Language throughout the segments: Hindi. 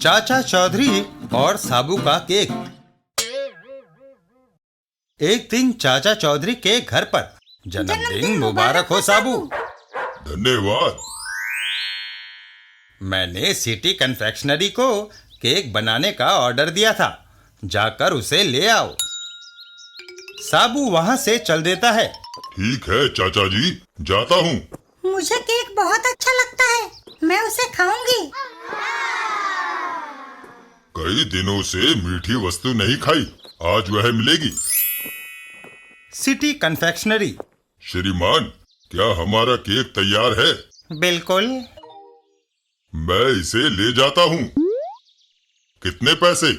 चाचा चौधरी और साबू का केक। एक दिन चाचा चौधरी के घर पर जन्मदिन मुबारक हो साबू। धन्यवाद। मैंने सिटी कन्फेक्शनरी को केक बनाने का ऑर्डर दिया था, जाकर उसे ले आओ। साबू वहां से चल देता है। ठीक है चाचा जी, जाता हूँ। मुझे केक बहुत अच्छा लगता है, मैं उसे खाऊंगी। कई दिनों से मीठी वस्तु नहीं खाई, आज वह मिलेगी। City confectionery. श्रीमान, क्या हमारा केक तैयार है? बिल्कुल। मैं इसे ले जाता हूँ। कितने पैसे?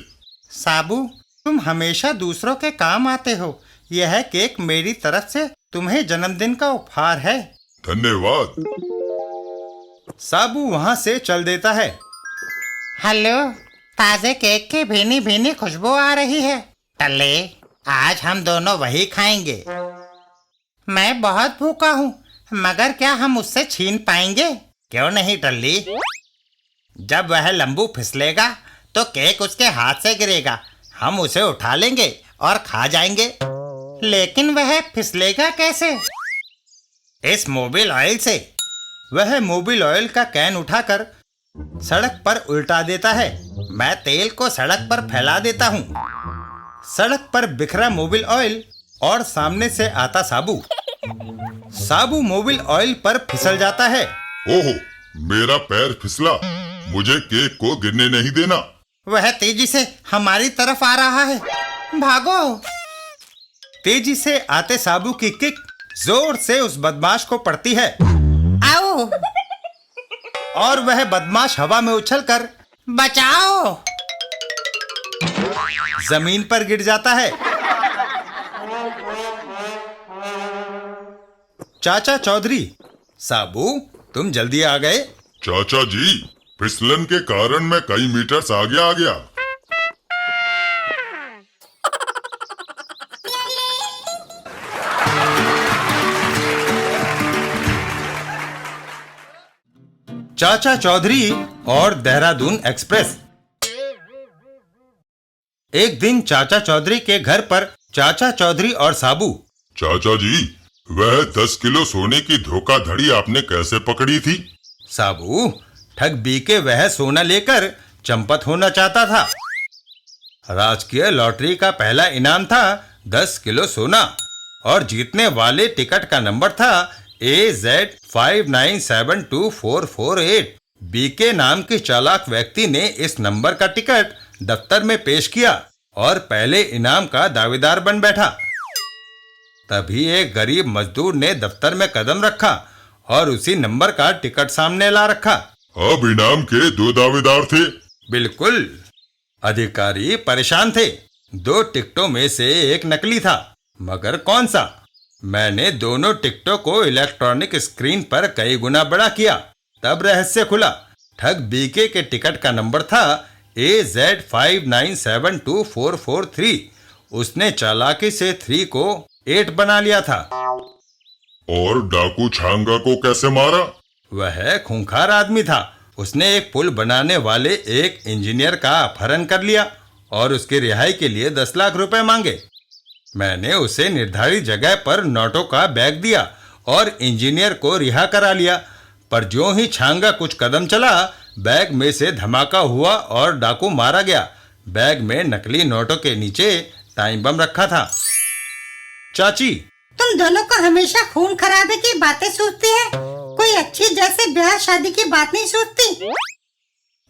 साबू, तुम हमेशा दूसरों के काम आते हो। यह केक मेरी तरफ से तुम्हें जन्मदिन का उपहार है। धन्यवाद। साबू वहां से चल देता है। हेलो, ताजे केक की भीनी भीनी खुशबू आ रही है। टल्ले, आज हम दोनों वही खाएंगे। मैं बहुत भूखा हूँ, मगर क्या हम उससे छीन पाएंगे? क्यों नहीं टल्ली? जब वह लंबू फिसलेगा तो केक उसके हाथ से गिरेगा, हम उसे उठा लेंगे और खा जाएंगे। लेकिन वह फिसलेगा कैसे? इस मोबिल ऑयल से। वह मोबिल ऑयल का कैन उठाकर सड़क पर उल्टा देता है। मैं तेल को सड़क पर फैला देता हूँ। सड़क पर बिखरा मोबिल ऑयल और सामने से आता साबू। साबू मोबिल ऑयल पर फिसल जाता है। ओहो, मेरा पैर फिसला। मुझे केक को गिरने नहीं देना। वह तेजी से हमारी तरफ आ रहा है, भागो। तेजी से आते साबू की किक जोर से उस बदमाश को पड़ती है। आओ! और वह बदमाश हवा में उछलकर बचाओ जमीन पर गिर जाता है। चाचा चौधरी, साबू तुम जल्दी आ गए। चाचा जी, फिसलन के कारण मैं कई मीटर आगे आ गया। चाचा चौधरी और देहरादून एक्सप्रेस। एक दिन चाचा चौधरी के घर पर चाचा चौधरी और साबू। चाचा जी, वह 10 किलो सोने की धोखाधड़ी आपने कैसे पकड़ी थी? साबू, ठग बी के वह सोना लेकर चंपत होना चाहता था। राजकीय लॉटरी का पहला इनाम था 10 किलो सोना और जीतने वाले टिकट का नंबर था AZ59724448। बीके नाम के चालाक व्यक्ति ने इस नंबर का टिकट दफ्तर में पेश किया और पहले इनाम का दावेदार बन बैठा। तभी एक गरीब मजदूर ने दफ्तर में कदम रखा और उसी नंबर का टिकट सामने ला रखा। अब इनाम के 2 दावेदार थे। बिल्कुल। अधिकारी परेशान थे। 2 टिकटों में से एक नकली था, मगर कौन सा? मैंने दोनों टिकटों को इलेक्ट्रॉनिक स्क्रीन पर कई गुना बड़ा किया, तब रहस्य खुला। ठग बीके के टिकट का नंबर था AZ59724443। उसने चालाकी से 3 को 8 बना लिया था। और डाकू छांगा को कैसे मारा? वह खूंखार आदमी था। उसने एक पुल बनाने वाले एक इंजीनियर का अपहरण कर लिया और उसकी रिहाई के लिए 10 लाख रुपए मांगे। मैंने उसे निर्धारित जगह पर नोटों का बैग दिया और इंजीनियर को रिहा करा लिया। पर ज्यों ही छांगा कुछ कदम चला, बैग में से धमाका हुआ और डाकू मारा गया। बैग में नकली नोटों के नीचे टाइम बम रखा था। चाची, तुम दोनों को हमेशा खून खराबे की बातें सूझती है, कोई अच्छी जैसे ब्याह शादी की बात नहीं सूझती।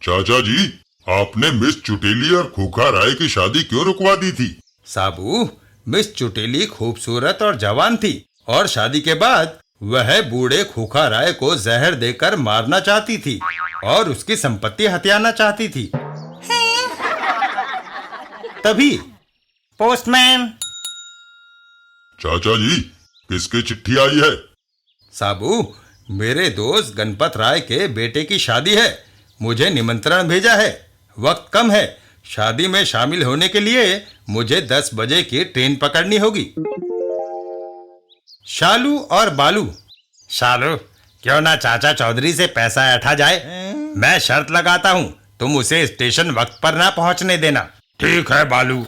चाचा जी, आपने मिस चुटेली और खूखा राय की शादी क्यों रुकवा दी थी? साबू, मिस चुटेली खूबसूरत और जवान थी और शादी के बाद वह बूढ़े खूखा राय को जहर देकर मारना चाहती थी और उसकी संपत्ति हथियाना चाहती थी। तभी पोस्टमैन। चाचा जी, किसकी चिट्ठी आई है? साबू, मेरे दोस्त गणपत राय के बेटे की शादी है। मुझे निमंत्रण भेजा है। वक्त कम है। शादी में शामिल होने के लिए मुझे 10 बजे की ट्रेन पकड़नी होगी। शालू और बालू। शालू, क्यों ना चाचा चौधरी से पैसा ऐठा जाए? मैं शर्त लगाता हूँ तुम उसे स्टेशन वक्त पर ना पहुंचने देना। ठीक है बालू।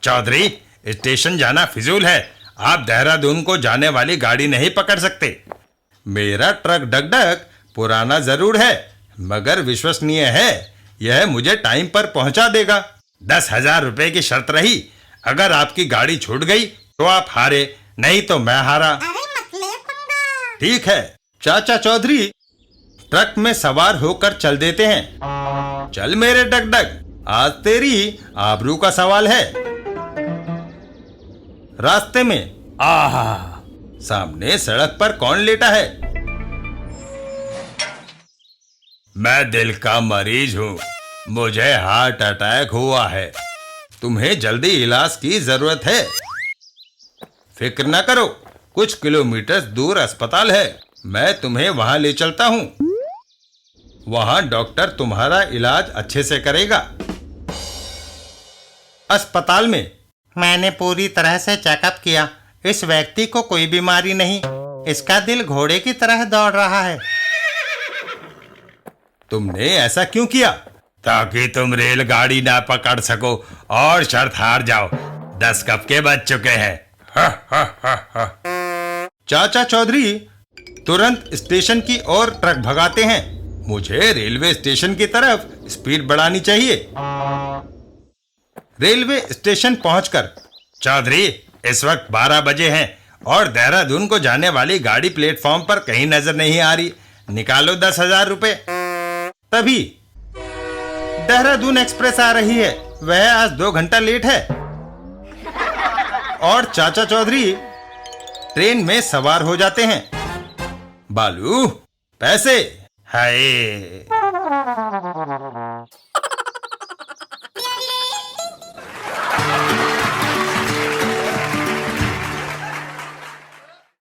चौधरी, स्टेशन जाना फिजूल है। आप देहरादून को जाने वाली गाड़ी नहीं पकड़ सकते। मेरा ट्रक डगडग पुराना जरूर है, मगर विश्वसनीय है। यह मुझे टाइम पर पहुंचा देगा। 10,000 रुपए की शर्त रही। अगर आपकी गाड़ी छूट गई तो आप हारे, नहीं तो मैं हारा। अरे मतलब पंगा। ठीक है चाचा चौधरी, ट्रक में सवार होकर चल देते हैं। चल मेरे डगडग, आज तेरी आबरू का सवाल है। रास्ते में आहा, सामने सड़क पर कौन लेटा है? मैं दिल का मरीज हूँ, मुझे हार्ट अटैक हुआ है। तुम्हें जल्दी इलाज की जरूरत है। फिक्र न करो, कुछ किलोमीटर दूर अस्पताल है, मैं तुम्हें वहां ले चलता हूँ। वहां डॉक्टर तुम्हारा इलाज अच्छे से करेगा। अस्पताल में मैंने पूरी तरह से चेकअप किया। इस व्यक्ति को कोई बीमारी नहीं, इसका दिल घोड़े की तरह दौड़ रहा है। तुमने ऐसा क्यों किया? ताकि तुम रेलगाड़ी ना पकड़ सको और शर्त हार जाओ। 10 कप के बच चुके हैं। चाचा चौधरी तुरंत स्टेशन की ओर ट्रक भगाते हैं। मुझे रेलवे स्टेशन की तरफ स्पीड बढ़ानी चाहिए। रेलवे स्टेशन पहुंचकर, चौधरी इस वक्त 12 बजे हैं और देहरादून को जाने वाली गाड़ी प्लेटफॉर्म पर कहीं नजर नहीं आ रही। निकालो 10,000 रुपए। तभी देहरादून एक्सप्रेस आ रही है। वह आज 2 घंटा लेट है और चाचा चौधरी ट्रेन में सवार हो जाते हैं। बालू, पैसे। हाय,